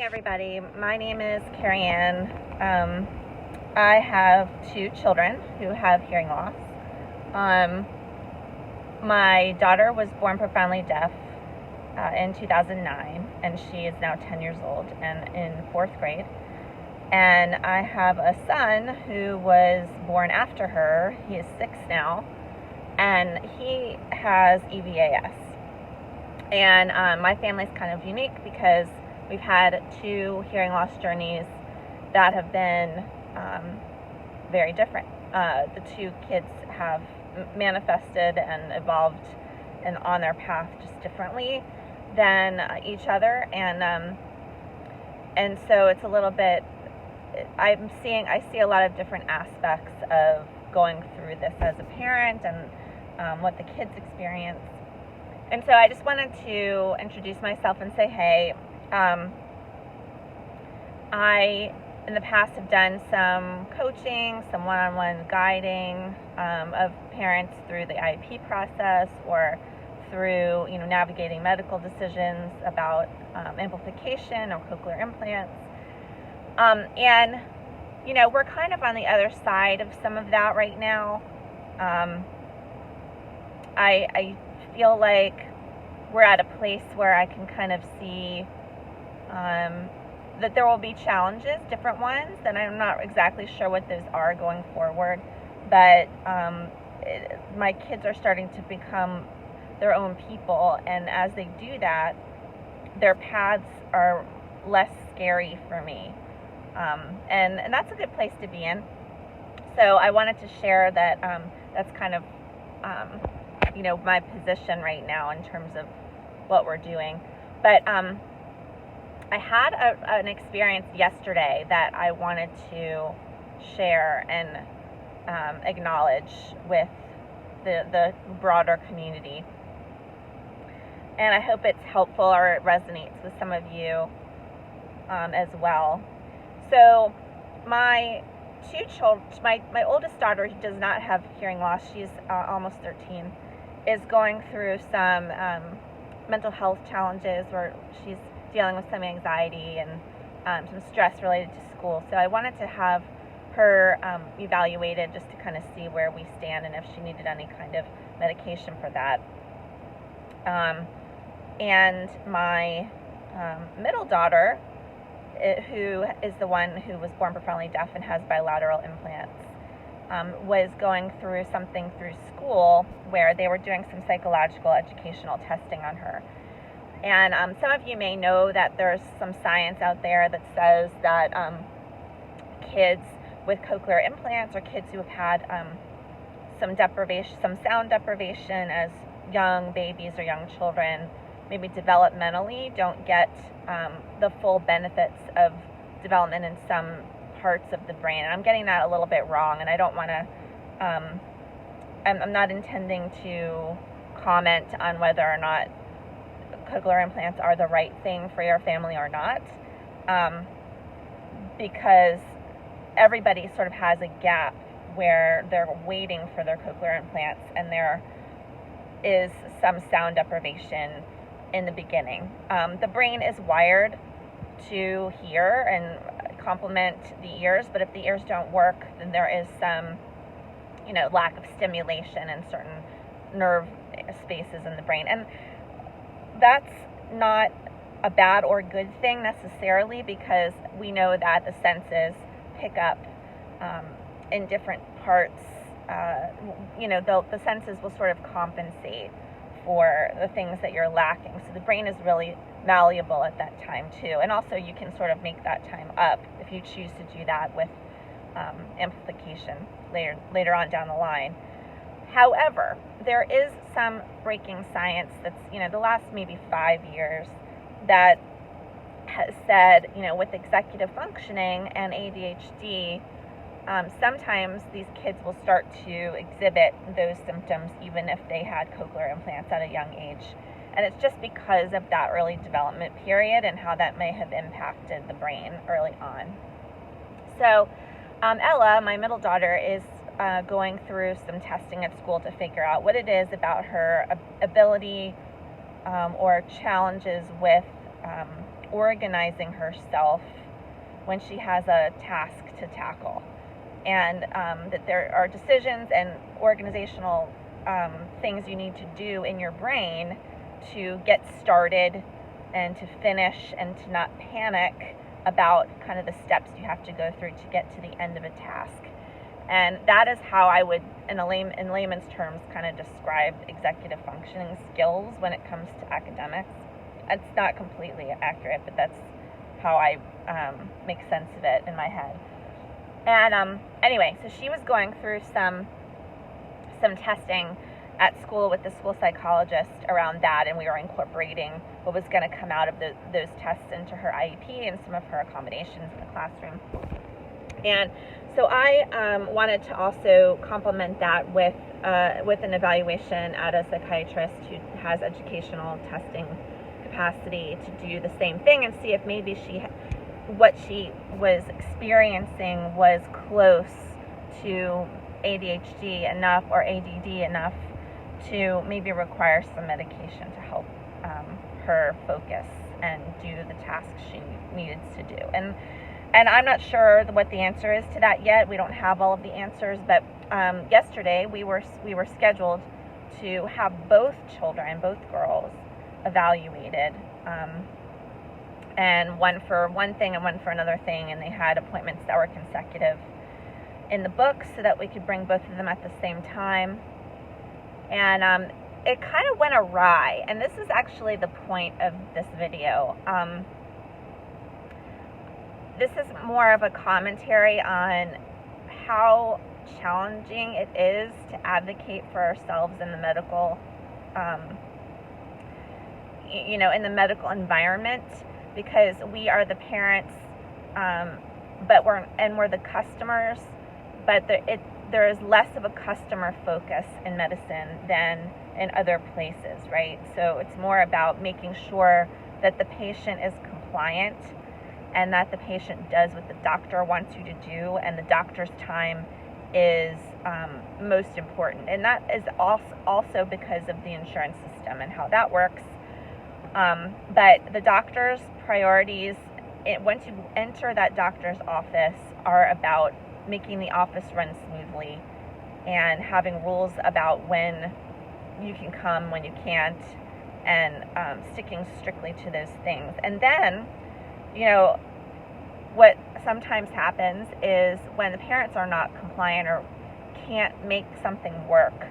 everybody. My name is Carrie Ann. I have two children who have hearing loss. My daughter was born profoundly deaf in 2009, and she is now 10 years old and in fourth grade. And I have a son who was born after her. He is 6 now, and he has EVAS. And my family's kind of unique because we've had two hearing loss journeys that have been very different. The two kids have manifested and evolved and on their path just differently than each other, and so it's a little bit. I see a lot of different aspects of going through this as a parent and what the kids experience. And so I just wanted to introduce myself and say, hey, I, in the past, have done some coaching, some one-on-one guiding of parents through the IEP process or through, navigating medical decisions about amplification or cochlear implants. And, we're kind of on the other side of some of that right now. I feel like we're at a place where I can kind of see that there will be challenges, different ones, and I'm not exactly sure what those are going forward, but my kids are starting to become their own people, and as they do that, their paths are less scary for me, and that's a good place to be in. So I wanted to share that that's kind of my position right now in terms of what we're doing. But I had an experience yesterday that I wanted to share and acknowledge with the broader community. And I hope it's helpful or it resonates with some of you as well. So my two children, my oldest daughter, who does not have hearing loss, she's almost 13, is going through some mental health challenges where she's dealing with some anxiety and some stress related to school. So I wanted to have her evaluated just to kind of see where we stand and if she needed any kind of medication for that. And my middle daughter, who is the one who was born profoundly deaf and has bilateral implants, was going through something through school where they were doing some psychological educational testing on her. And some of you may know that there's some science out there that says that kids with cochlear implants or kids who have had some sound deprivation as young babies or young children, maybe developmentally, don't get the full benefits of development in some parts of the brain. And I'm getting that a little bit wrong, and I don't want to, I'm not intending to comment on whether or not cochlear implants are the right thing for your family or not, because everybody sort of has a gap where they're waiting for their cochlear implants and there is some sound deprivation in the beginning. The brain is wired to hear and complement the ears, but if the ears don't work, then there is some, lack of stimulation in certain nerve spaces in the brain. And that's not a bad or good thing necessarily, because we know that the senses pick up in different parts. The senses will sort of compensate for the things that you're lacking. So the brain is really malleable at that time too. And also you can sort of make that time up if you choose to do that with amplification later on down the line. However, there is some breaking science that's, the last maybe 5 years that has said, with executive functioning and ADHD, sometimes these kids will start to exhibit those symptoms even if they had cochlear implants at a young age. And it's just because of that early development period and how that may have impacted the brain early on. So Ella, my middle daughter, is going through some testing at school to figure out what it is about her ability or challenges with organizing herself when she has a task to tackle, and that there are decisions and organizational things you need to do in your brain to get started and to finish, and to not panic about kind of the steps you have to go through to get to the end of a task. And that is how I would, in layman's terms, kind of describe executive functioning skills when it comes to academics. It's not completely accurate, but that's how I make sense of it in my head. And anyway, so she was going through some testing at school with the school psychologist around that, and we were incorporating what was going to come out of those tests into her IEP and some of her accommodations in the classroom. And so I wanted to also complement that with an evaluation at a psychiatrist who has educational testing capacity to do the same thing, and see if maybe what she was experiencing was close to ADHD enough or ADD enough to maybe require some medication to help her focus and do the tasks she needed to do. And I'm not sure what the answer is to that yet. We don't have all of the answers, but yesterday we were scheduled to have both children, both girls, evaluated, and one for one thing and one for another thing, and they had appointments that were consecutive in the book so that we could bring both of them at the same time. And it kind of went awry, and this is actually the point of this video. This is more of a commentary on how challenging it is to advocate for ourselves in the medical, in the medical environment, because we are the parents, but we're the customers, but there is less of a customer focus in medicine than in other places, right? So it's more about making sure that the patient is compliant and that the patient does what the doctor wants you to do, and the doctor's time is most important. And that is also because of the insurance system and how that works. But the doctor's priorities, once you enter that doctor's office, are about making the office run smoothly and having rules about when you can come, when you can't, and sticking strictly to those things. And then, what sometimes happens is when the parents are not compliant or can't make something work,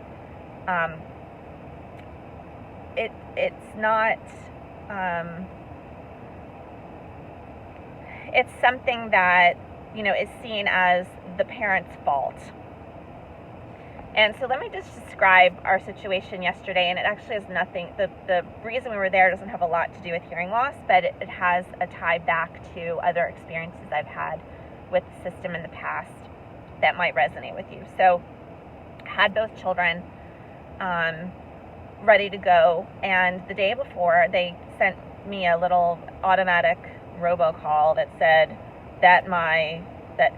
it's something that is seen as the parent's fault. And so let me just describe our situation yesterday, and it actually has nothing, the reason we were there doesn't have a lot to do with hearing loss, but it has a tie back to other experiences I've had with the system in the past that might resonate with you. So I had both children ready to go, and the day before they sent me a little automatic robocall that said that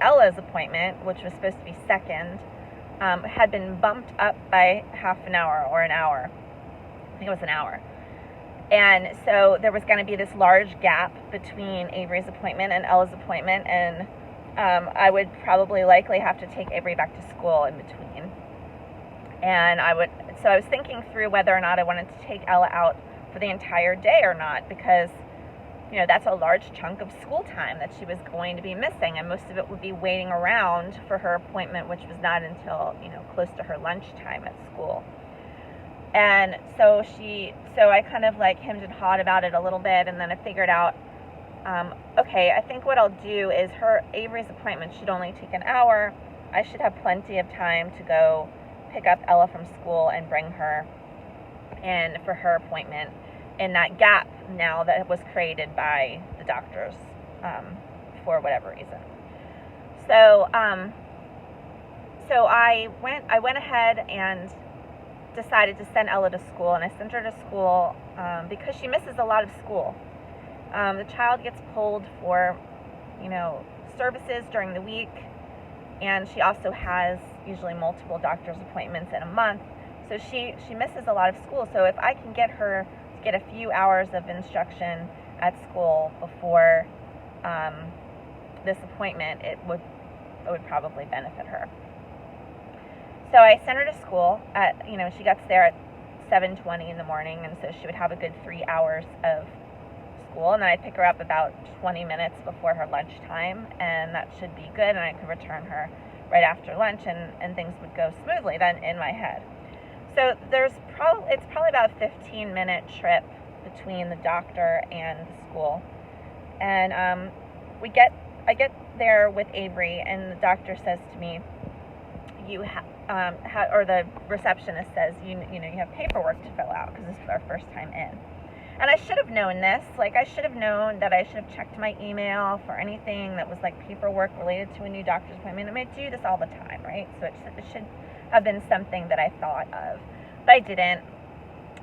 Ella's appointment, which was supposed to be second, had been bumped up by half an hour or an hour. I think it was an hour. And so there was going to be this large gap between Avery's appointment and Ella's appointment, and I would probably likely have to take Avery back to school in between. And so I was thinking through whether or not I wanted to take Ella out for the entire day or not, because that's a large chunk of school time that she was going to be missing, and most of it would be waiting around for her appointment, which was not until, close to her lunchtime at school. And so I kind of hemmed and hawed about it a little bit, and then I figured out, okay, I think what I'll do is Avery's appointment should only take an hour. I should have plenty of time to go pick up Ella from school and bring her in for her appointment in that gap now that was created by the doctors for whatever reason. So I went ahead and decided to send Ella to school, and I sent her to school because she misses a lot of school. The child gets pulled for, services during the week, and she also has usually multiple doctor's appointments in a month, so she misses a lot of school. So if I can get her to get a few hours of instruction at school before this appointment, it would probably benefit her. So I sent her to school at, she gets there at 7:20 in the morning, and so she would have a good 3 hours of school, and then I'd pick her up about 20 minutes before her lunchtime, and that should be good, and I could return her right after lunch, and things would go smoothly then in my head. So it's probably about a 15-minute trip between the doctor and the school, and I get there with Avery, and the doctor says to me, or the receptionist says, you have paperwork to fill out because this is our first time in. And I should have known this. I should have known that I should have checked my email for anything that was paperwork related to a new doctor's appointment. I mean, I do this all the time, right? So it should have been something that I thought of, but I didn't.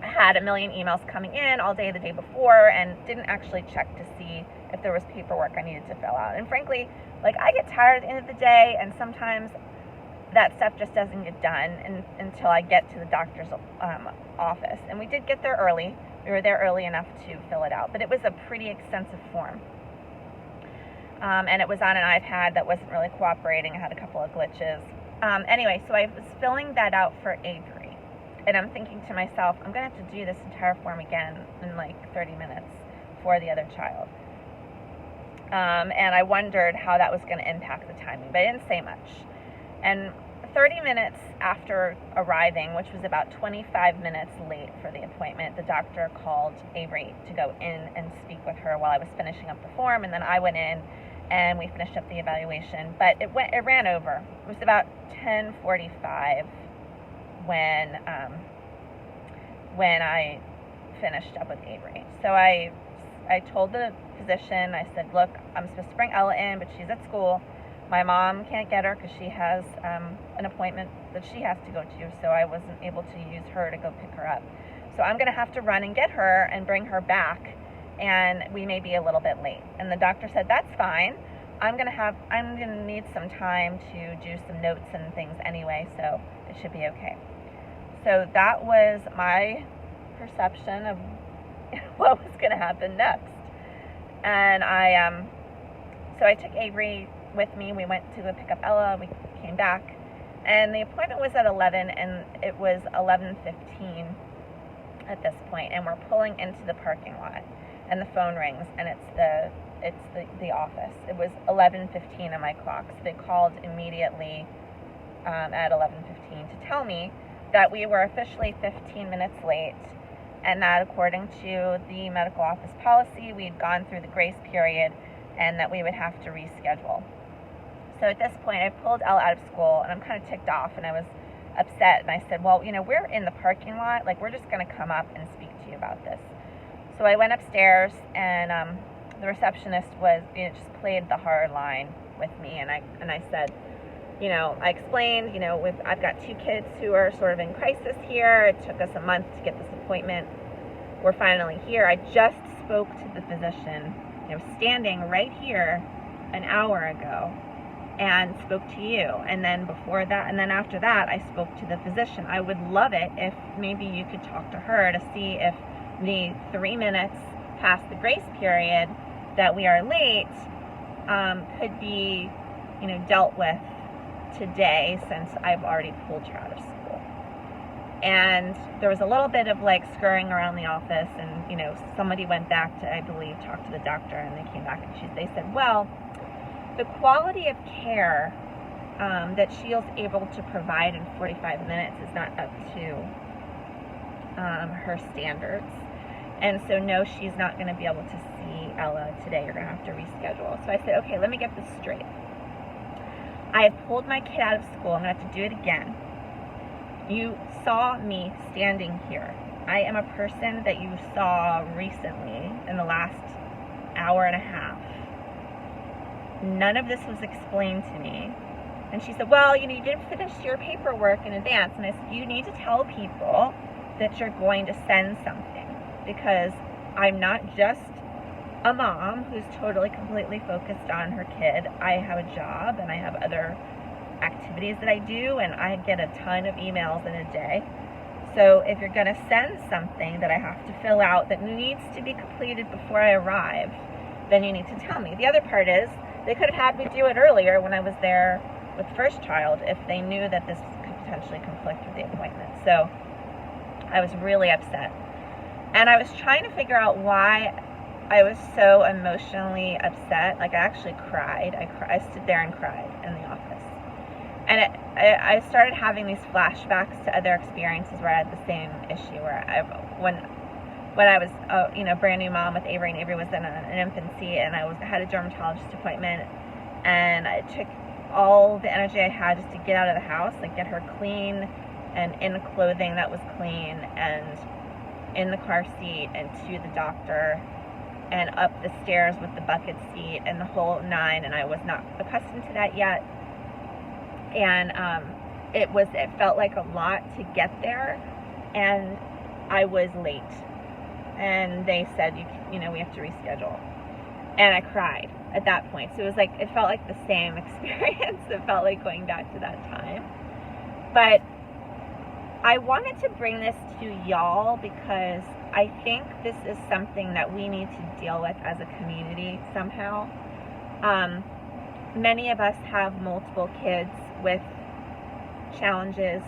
I had a million emails coming in all day the day before and didn't actually check to see if there was paperwork I needed to fill out. And frankly, I get tired at the end of the day, and sometimes that stuff just doesn't get done until I get to the doctor's office. And we did get there early. We were there early enough to fill it out, but it was a pretty extensive form. And it was on an iPad that wasn't really cooperating. I had a couple of glitches. Anyway, so I was filling that out for Avery, and I'm thinking to myself, I'm going to have to do this entire form again in 30 minutes for the other child. And I wondered how that was going to impact the timing, but I didn't say much. And 30 minutes after arriving, which was about 25 minutes late for the appointment, the doctor called Avery to go in and speak with her while I was finishing up the form, and then I went in and we finished up the evaluation. But it ran over. It was about 10:45 when I finished up with Avery. So I told the physician, I said, look, I'm supposed to bring Ella in, but she's at school. My mom can't get her because she has an appointment that she has to go to, so I wasn't able to use her to go pick her up. So I'm going to have to run and get her and bring her back, and we may be a little bit late. And the doctor said, that's fine. I'm going to need some time to do some notes and things anyway, so it should be okay. So that was my perception of what was going to happen next. And so I took Avery with me. We went to go pick up Ella. We came back, and the appointment was at 11, and it was 11:15 at this point, and we're pulling into the parking lot, and the phone rings, and it's the office. It was 11:15 on my clock, so they called immediately at 11:15 to tell me that we were officially 15 minutes late, and that according to the medical office policy, we'd gone through the grace period, and that we would have to reschedule. So at this point, I pulled Ella out of school, and I'm kind of ticked off, and I was upset, and I said, well, we're in the parking lot, we're just going to come up and speak to you about this. So I went upstairs, and the receptionist just played the hard line with me, and I said, I explained, I've got 2 kids who are sort of in crisis here. It took us a month to get this appointment. We're finally here. I just spoke to the physician, standing right here an hour ago, and spoke to you. And then after that, I spoke to the physician. I would love it if maybe you could talk to her to see if the 3 minutes past the grace period that we are late could be, dealt with today, since I've already pulled her out of school. And there was a little bit of scurrying around the office, and somebody went back to, I believe, talk to the doctor, and they came back and they said, well, the quality of care that Shields able to provide in 45 minutes is not up to her standards. And so, no, she's not going to be able to see Ella today. You're going to have to reschedule. So I said, okay, let me get this straight. I had pulled my kid out of school. I'm going to have to do it again. You saw me standing here. I am a person that you saw recently in the last hour and a half. None of this was explained to me. And she said, well, you didn't finish your paperwork in advance. And I said, you need to tell people that you're going to send something, because I'm not just a mom who's totally, completely focused on her kid. I have a job, and I have other activities that I do, and I get a ton of emails in a day. So if you're going to send something that I have to fill out that needs to be completed before I arrived, then you need to tell me. The other part is, they could have had me do it earlier when I was there with the first child if they knew that this could potentially conflict with the appointment. So I was really upset. And I was trying to figure out why I was so emotionally upset. Like, I actually cried. I stood there and cried in the office. And I started having these flashbacks to other experiences where I had the same issue, where when I was a brand new mom with Avery, and Avery was in an infancy, and I had a dermatologist appointment, and I took all the energy I had just to get out of the house, like get her clean and in clothing that was clean, and in the car seat, and to the doctor, and up the stairs with the bucket seat and the whole nine. And I was not accustomed to that yet, and it felt like a lot to get there, and I was late, and they said, we have to reschedule, and I cried at that point. So it felt like the same experience. It felt like going back to that time. But I wanted to bring this to y'all because I think this is something that we need to deal with as a community somehow. Many of us have multiple kids with challenges.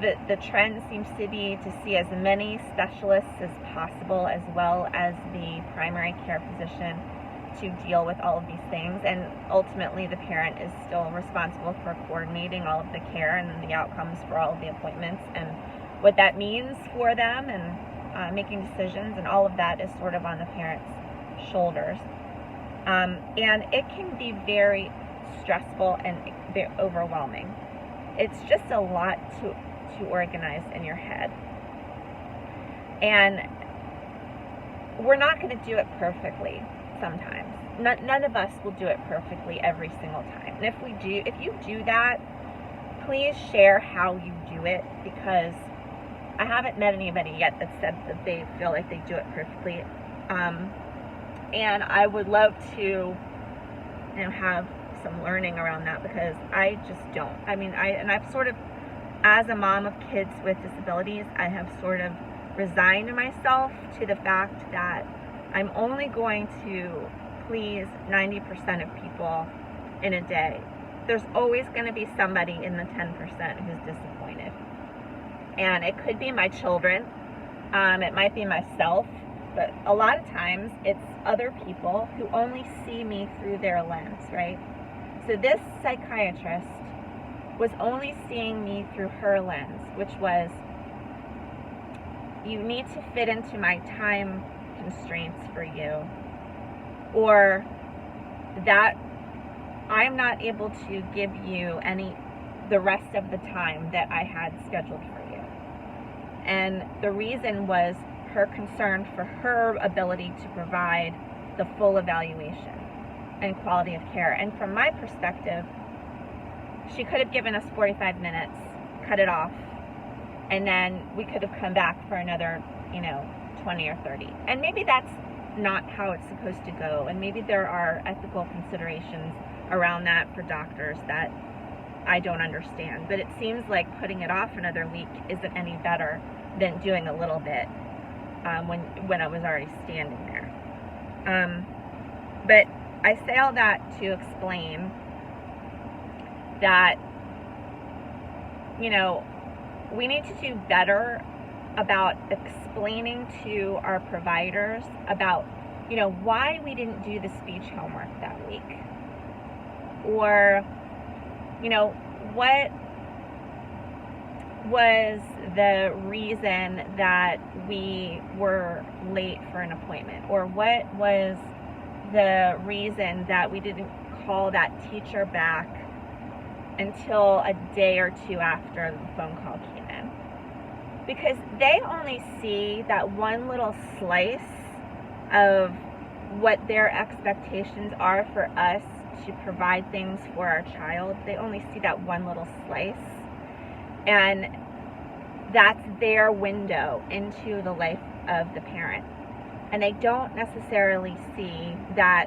The trend seems to be to see as many specialists as possible, as well as the primary care physician, to deal with all of these things. And ultimately, the parent is still responsible for coordinating all of the care and the outcomes for all of the appointments, and what that means for them, and making decisions, and all of that is sort of on the parent's shoulders. And it can be very stressful and very overwhelming. It's just a lot to organize in your head. And we're not going to do it perfectly sometimes. None of us will do it perfectly every single time. And if you do that, please share how you do it, because I haven't met anybody yet that said that they feel like they do it perfectly. And I would love to have some learning around that, because I just don't. I've sort of, as a mom of kids with disabilities, I have sort of resigned myself to the fact that I'm only going to please 90% of people in a day. There's always going to be somebody in the 10% who's disappointed. And it could be my children, it might be myself, but a lot of times it's other people who only see me through their lens, right? So this psychiatrist was only seeing me through her lens, which was, you need to fit into my time constraints for you, or that I'm not able to give you the rest of the time that I had scheduled for you. And the reason was her concern for her ability to provide the full evaluation and quality of care. And from my perspective, she could have given us 45 minutes, cut it off, and then we could have come back for another, 20 or 30. And maybe that's not how it's supposed to go. And maybe there are ethical considerations around that for doctors that I don't understand. But it seems like putting it off another week isn't any better than doing a little bit when I was already standing there. But I say all that to explain that, we need to do better about explaining to our providers about, why we didn't do the speech homework that week. Or, what was the reason that we were late for an appointment? Or what was the reason that we didn't call that teacher back until a day or two after the phone call came in? Because they only see that one little slice of what their expectations are for us to provide things for our child. They only see that one little slice, and that's their window into the life of the parent. And they don't necessarily see that,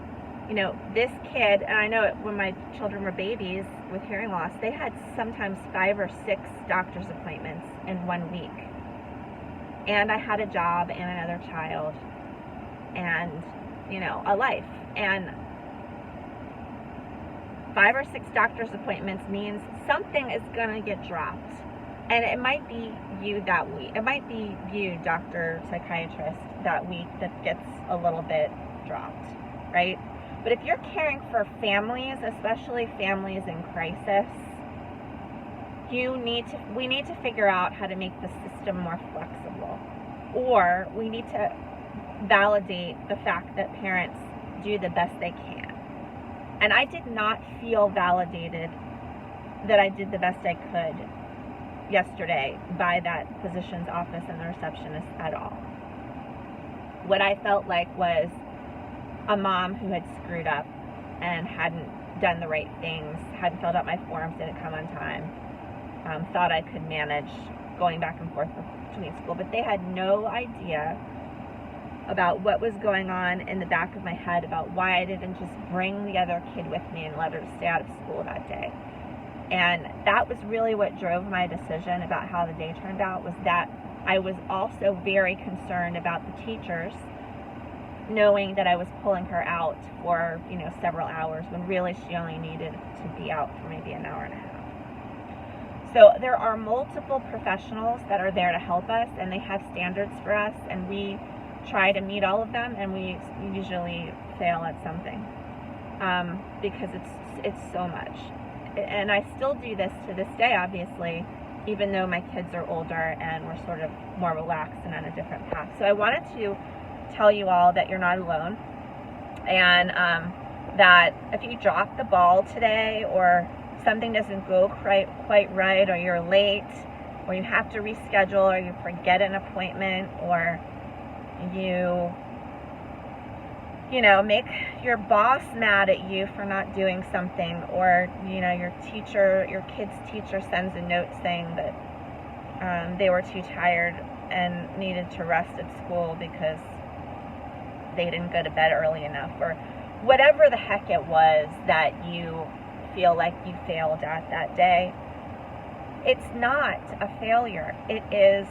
this kid, and I know it, when my children were babies with hearing loss, they had sometimes 5 or 6 doctor's appointments in 1 week. And I had a job and another child. and, a life. And 5 or 6 doctor's appointments means something is going to get dropped. And it might be you that week. It might be you, doctor, psychiatrist, that week that gets a little bit dropped, right? But if you're caring for families, especially families in crisis, we need to figure out how to make the system more flexible. Or we need to validate the fact that parents do the best they can. And I did not feel validated that I did the best I could yesterday by that physician's office and the receptionist at all. What I felt like was a mom who had screwed up and hadn't done the right things, hadn't filled out my forms, didn't come on time, thought I could manage going back and forth between school, but they had no idea about what was going on in the back of my head, about why I didn't just bring the other kid with me and let her stay out of school that day. And that was really what drove my decision about how the day turned out, was that I was also very concerned about the teachers knowing that I was pulling her out for, several hours when really she only needed to be out for maybe an hour and a half. So there are multiple professionals that are there to help us, and they have standards for us, and we try to meet all of them, and we usually fail at something because it's so much. And I still do this to this day, obviously, even though my kids are older and we're sort of more relaxed and on a different path. So I wanted to tell you all that you're not alone, and that if you drop the ball today, or something doesn't go quite right, or you're late, or you have to reschedule, or you forget an appointment, or you make your boss mad at you for not doing something, or your kid's teacher sends a note saying that they were too tired and needed to rest at school because they didn't go to bed early enough, or whatever the heck it was that you feel like you failed at that day. It's not a failure. It is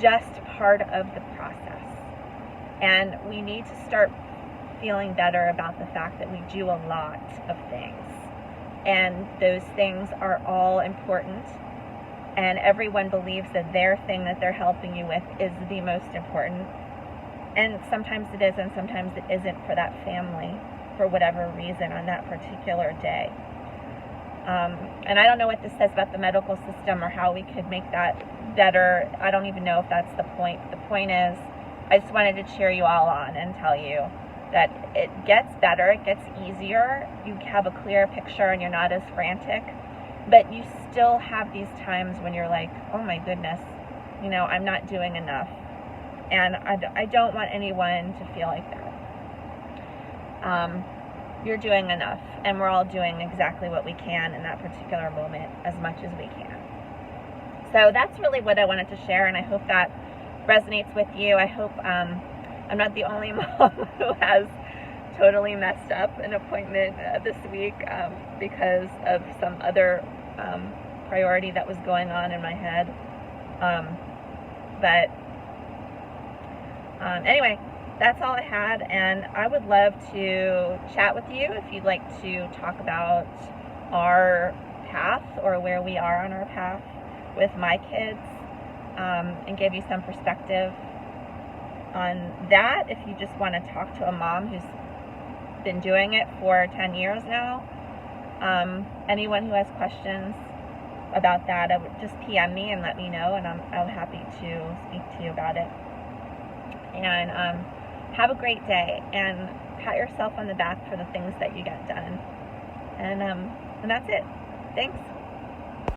just part of the process. And we need to start feeling better about the fact that we do a lot of things. And those things are all important. And everyone believes that their thing that they're helping you with is the most important. And sometimes it is, and sometimes it isn't for that family, for whatever reason on that particular day. And I don't know what this says about the medical system or how we could make that better. I don't even know if that's the point. The point is, I just wanted to cheer you all on and tell you that it gets better, it gets easier, you have a clearer picture and you're not as frantic, but you still have these times when you're like, oh my goodness, I'm not doing enough. And I don't want anyone to feel like that. You're doing enough, and we're all doing exactly what we can in that particular moment, as much as we can. So that's really what I wanted to share, and I hope that resonates with you. I hope I'm not the only mom who has totally messed up an appointment this week because of some other priority that was going on in my head. Anyway, that's all I had, and I would love to chat with you if you'd like to talk about our path or where we are on our path with my kids, and give you some perspective on that. If you just want to talk to a mom who's been doing it for 10 years now, anyone who has questions about that, I would just PM me and let me know, and I'm happy to speak to you about it. And have a great day, and pat yourself on the back for the things that you get done. And that's it. Thanks.